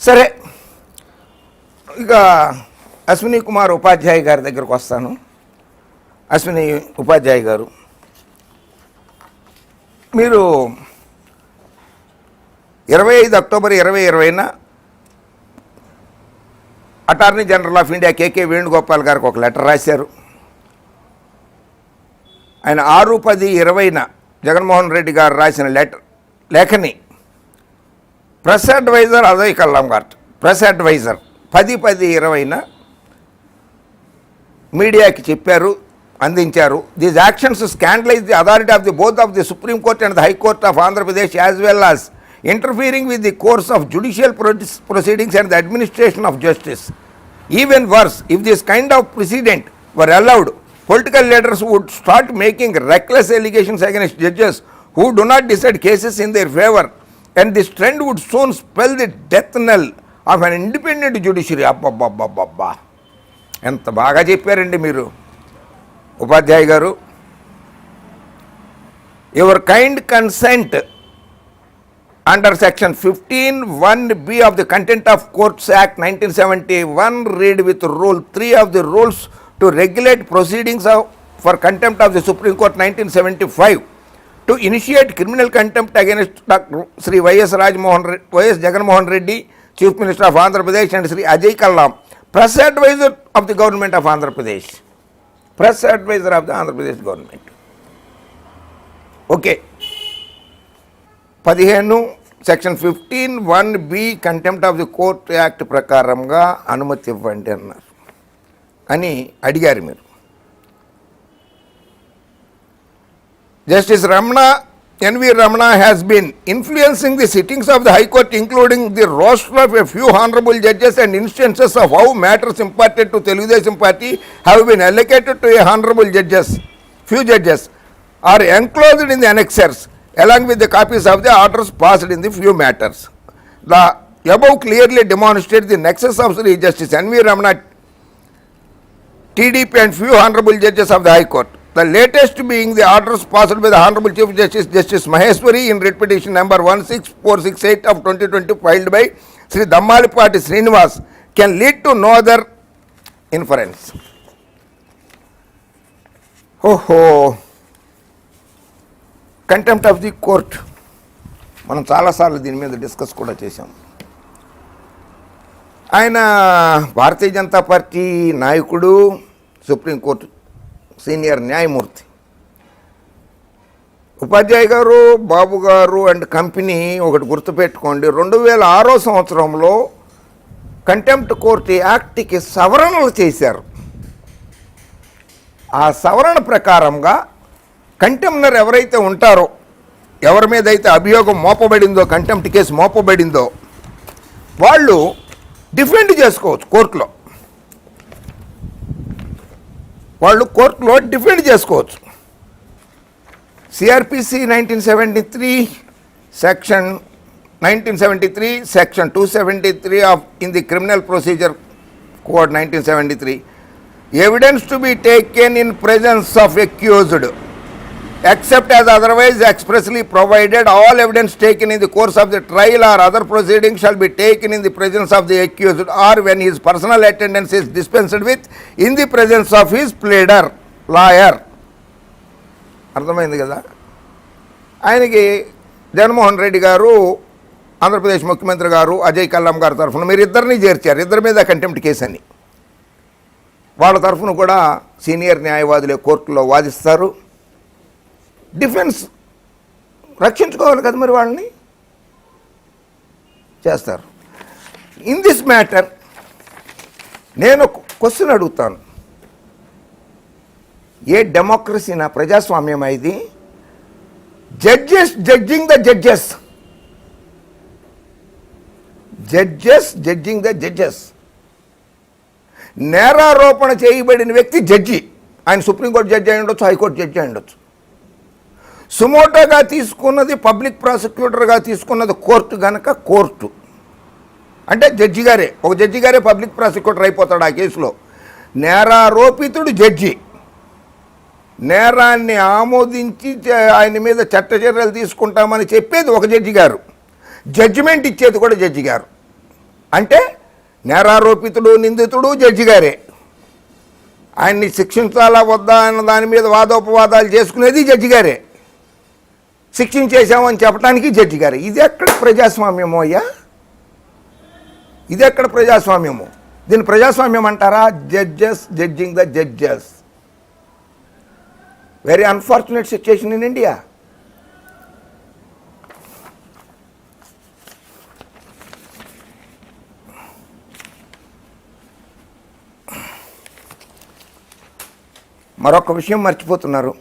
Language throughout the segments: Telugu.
సరే, ఇక అశ్విని కుమార్ ఉపాధ్యాయ గారి దగ్గరకు వస్తాను. అశ్విని ఉపాధ్యాయ గారు, మీరు 25 అక్టోబర్ 2020న attorney general of India KK Venugopal గారికి ఒక లెటర్ రాశారు. ఆయన 6/10/20న జగన్మోహన్ రెడ్డి గారు రాసిన లేఖని ప్రెస్ అడ్వైజర్ అజయ్ కల్లాం గారు, ప్రెస్ అడ్వైజర్ 10/10/20న మీడియాకి చెప్పారు, అందించారు. These actions scandalize the authority of the both of the supreme court and the high court of Andhra Pradesh as well as interfering with the course of judicial proceedings and the administration of justice. Even worse, if this kind of precedent were allowed, political leaders would start making reckless allegations against judges who do not decide cases in their favor, and this trend would soon spell the death knell of an independent judiciary. అబ్బబ్బబ్బబ్బబ్బా, ఎంత బాగా చెప్పారండి మీరు ఉపాధ్యాయ గారు. Your kind consent under section 15(1)(b) of the Contempt of Courts Act 1971 read with rule 3 of the rules to regulate proceedings for contempt of the Supreme Court 1975 to initiate criminal contempt against Sri Y.S. Jagannath Reddy, Chief Minister of Andhra Pradesh, and Sri Ajay Kallam, press advisor of the government of Andhra Pradesh. Press advisor of the Andhra Pradesh government. Okay. 15 section 15(1)(b) contempt of the court act ప్రకారంగా అనుమతి ఇవ్వండి అన్నారు అని అడిగారు మీరు. Justice NV Ramana has been influencing the sittings of the High Court including the roster of a few honourable judges and instances of how matters imparted to Telugu Desam party have been allocated to a honourable few judges are enclosed in the annexures along with the copies of the orders passed in the few matters. The above clearly demonstrates the nexus of Sri Justice N.V. Ramana, TDP and few honorable judges of the High Court. The latest being the orders passed by the Honorable Chief Justice Justice Maheshwari in writ petition number 16468 of 2020 filed by Sri Dammalipati Srinivas can lead to no other inference. Contempt of the court మనం చాలాసార్లు దీని మీద డిస్కస్ కూడా చేశాం. ఆయన భారతీయ జనతా పార్టీ నాయకుడు, సుప్రీంకోర్టు సీనియర్ న్యాయమూర్తి. ఉపాధ్యాయ గారు, బాబు గారు అండ్ కంపెనీ ఒకటి గుర్తుపెట్టుకోండి, 2006 సంవత్సరంలో కంటెంప్ట్ కోర్టు యాక్ట్కి సవరణలు చేశారు. ఆ సవరణ ప్రకారంగా కంటెంప్నర్ ఎవరైతే ఉంటారో, ఎవరి మీద అయితే అభియోగం మోపబడిందో, కంటెంప్ట్ కేసు మోపబడిందో, వాళ్ళు డిఫెండ్ చేసుకోవచ్చు కోర్టులో. డిఫెండ్ చేసుకోవచ్చు. CrPC 1973 section 273 of in the criminal procedure code 1973, evidence to be taken in presence of accused except as otherwise expressly provided, all evidence taken in the course of the trial or other proceedings shall be taken in the presence of the accused or when his personal attendance is dispensed with in the presence of his pleader, lawyer. అర్థమైంది కదా. ఆయనకి జగన్మోహన్ రెడ్డి గారు, ఆంధ్రప్రదేశ్ ముఖ్యమంత్రి గారు, అజయ్ కల్లాం గారి తరఫున మీరు ఇద్దరిని చేర్చారు. ఇద్దరి మీద కంటెంప్ట్ కేసు అని వాళ్ళ తరఫున కూడా సీనియర్ న్యాయవాదులే కోర్టులో వాదిస్తారు. డిఫెన్స్ రక్షించుకోవాలి కదా, మరి వాళ్ళని చేస్తారు. ఇన్ దిస్ మ్యాటర్ నేను క్వశ్చన్ అడుగుతాను. ఏ డెమోక్రసీ నా ప్రజాస్వామ్యం ఇది? Judges judging the judges, judging the judges. నేరారోపణ చేయబడిన వ్యక్తి జడ్జి. ఆయన సుప్రీంకోర్టు జడ్జి అయి ఉండొచ్చు, హైకోర్టు జడ్జి అయి ఉండొచ్చు. సుమోటోగా తీసుకున్నది, పబ్లిక్ ప్రాసిక్యూటర్గా తీసుకున్నది కోర్టు గనక, కోర్టు అంటే జడ్జి గారే, ఒక జడ్జి గారే పబ్లిక్ ప్రాసిక్యూటర్ అయిపోతాడు ఆ కేసులో. నేరారోపితుడు జడ్జి, నేరాన్ని ఆమోదించి ఆయన మీద చట్ట చర్యలు తీసుకుంటామని చెప్పేది ఒక జడ్జి గారు, జడ్జిమెంట్ ఇచ్చేది కూడా జడ్జి గారు. అంటే నేరారోపితుడు నిందితుడు జడ్జి గారే. ఆయన్ని శిక్షించాలా వద్దా అన్న దాని మీద వాదోపవాదాలు చేసుకునేది జడ్జి గారే. శిక్షించేశామని చెప్పడానికి జడ్జి గారే. ఇది ఎక్కడ ప్రజాస్వామ్యమో అయ్యా? ఇది ఎక్కడ ప్రజాస్వామ్యము? దీన్ని ప్రజాస్వామ్యం అంటారా? Judges judging the judges. Very unfortunate situation in India. మరొక విషయం మర్చిపోతున్నారు.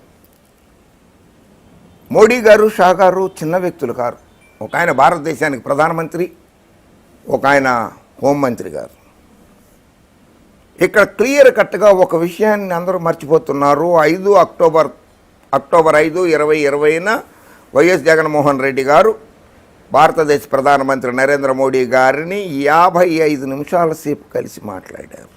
మోడీ గారు, షా గారు చిన్న వ్యక్తులు కారు. ఒక ఆయన భారతదేశానికి ప్రధానమంత్రి, ఒక ఆయన హోంమంత్రి గారు. ఇక్కడ క్లియర్ కట్గా ఒక విషయాన్ని అందరూ మర్చిపోతున్నారు. అక్టోబర్ 5, 2020న వైఎస్ జగన్మోహన్ రెడ్డి గారు భారతదేశ ప్రధానమంత్రి నరేంద్ర మోడీ గారిని 55 నిమిషాల సేపు కలిసి మాట్లాడారు.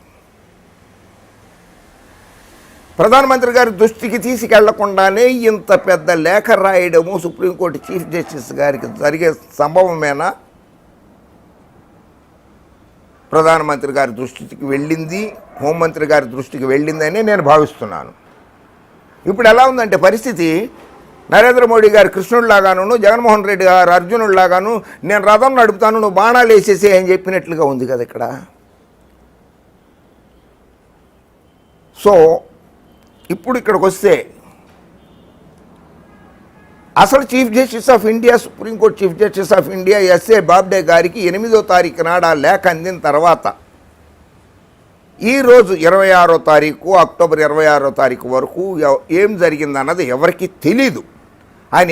ప్రధానమంత్రి గారి దృష్టికి తీసుకెళ్లకుండానే ఇంత పెద్ద లేఖ రాయడము సుప్రీంకోర్టు చీఫ్ జస్టిస్ గారికి జరిగే సంభవమేనా? ప్రధానమంత్రి గారి దృష్టికి వెళ్ళింది, హోంమంత్రి గారి దృష్టికి వెళ్ళిందని నేను భావిస్తున్నాను. ఇప్పుడు ఎలా ఉందంటే పరిస్థితి, నరేంద్ర మోడీ గారు కృష్ణుడిలాగాను, జగన్మోహన్ రెడ్డి గారు అర్జునుడిలాగాను, నేను రథం నడుపుతాను నువ్వు బాణాలు వేసేసే అని చెప్పినట్లుగా ఉంది కదా ఇక్కడ. సో ఇప్పుడు ఇక్కడికి వస్తే అసలు chief justice of India, Supreme Court chief justice of India SA Bobde గారికి 8వ తారీఖు నాడు ఆ లేఖ అందిన తర్వాత ఈరోజు 26వ తారీఖు, అక్టోబర్ 26వ తారీఖు వరకు ఏం జరిగిందన్నది ఎవరికీ తెలీదు. ఆయన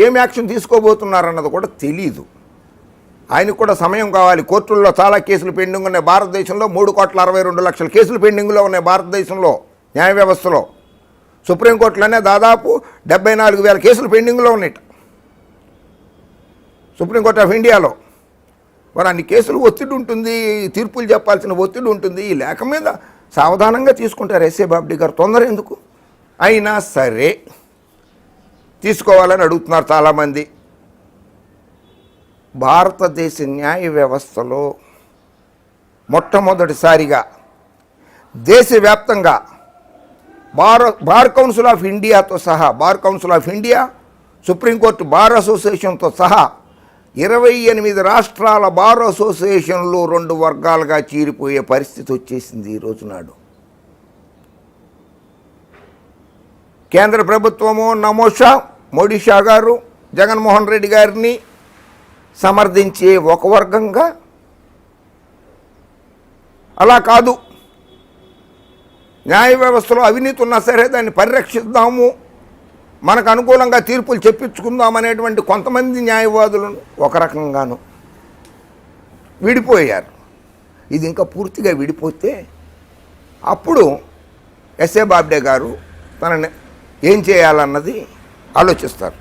ఏం యాక్షన్ తీసుకోబోతున్నారన్నది కూడా తెలీదు. ఆయనకు కూడా సమయం కావాలి. కోర్టుల్లో చాలా కేసులు పెండింగ్ ఉన్నాయి. భారతదేశంలో 3,62,00,000 కేసులు పెండింగ్లో ఉన్నాయి. భారతదేశంలో న్యాయ వ్యవస్థలో సుప్రీంకోర్టులోనే దాదాపు 74,000 కేసులు పెండింగ్లో ఉన్నాయి సుప్రీంకోర్టు ఆఫ్ ఇండియాలో. మరి అన్ని కేసులు ఒత్తిడి ఉంటుంది, తీర్పులు చెప్పాల్సిన ఒత్తిడి ఉంటుంది. ఈ లేఖ మీద సావధానంగా తీసుకుంటారు ఎస్ఏ బాబ్డే గారు. తొందర ఎందుకు? అయినా సరే తీసుకోవాలని అడుగుతున్నారు చాలామంది. భారతదేశ న్యాయ వ్యవస్థలో మొట్టమొదటిసారిగా దేశవ్యాప్తంగా బార్ కౌన్సిల్ ఆఫ్ ఇండియాతో సహా, bar council of India, supreme court bar అసోసియేషన్తో సహా 28 రాష్ట్రాల బార్ అసోసియేషన్లు 2 వర్గాలుగా చీరిపోయే పరిస్థితి వచ్చేసింది ఈరోజు నాడు. కేంద్ర ప్రభుత్వము నమోషా, మోడీ షా గారు, జగన్మోహన్ రెడ్డి గారిని సమర్థించే ఒక వర్గంగా, అలా కాదు న్యాయ వ్యవస్థలో అవినీతి ఉన్నా సరే దాన్ని పరిరక్షిద్దాము, మనకు అనుకూలంగా తీర్పులు చెప్పించుకుందాం అనేటువంటి కొంతమంది న్యాయవాదులను ఒక రకంగాను విడిపోయారు. ఇది ఇంకా పూర్తిగా విడిపోతే అప్పుడు ఎస్ఏ బాబ్డే గారు తనని ఏం చేయాలన్నది ఆలోచిస్తారు.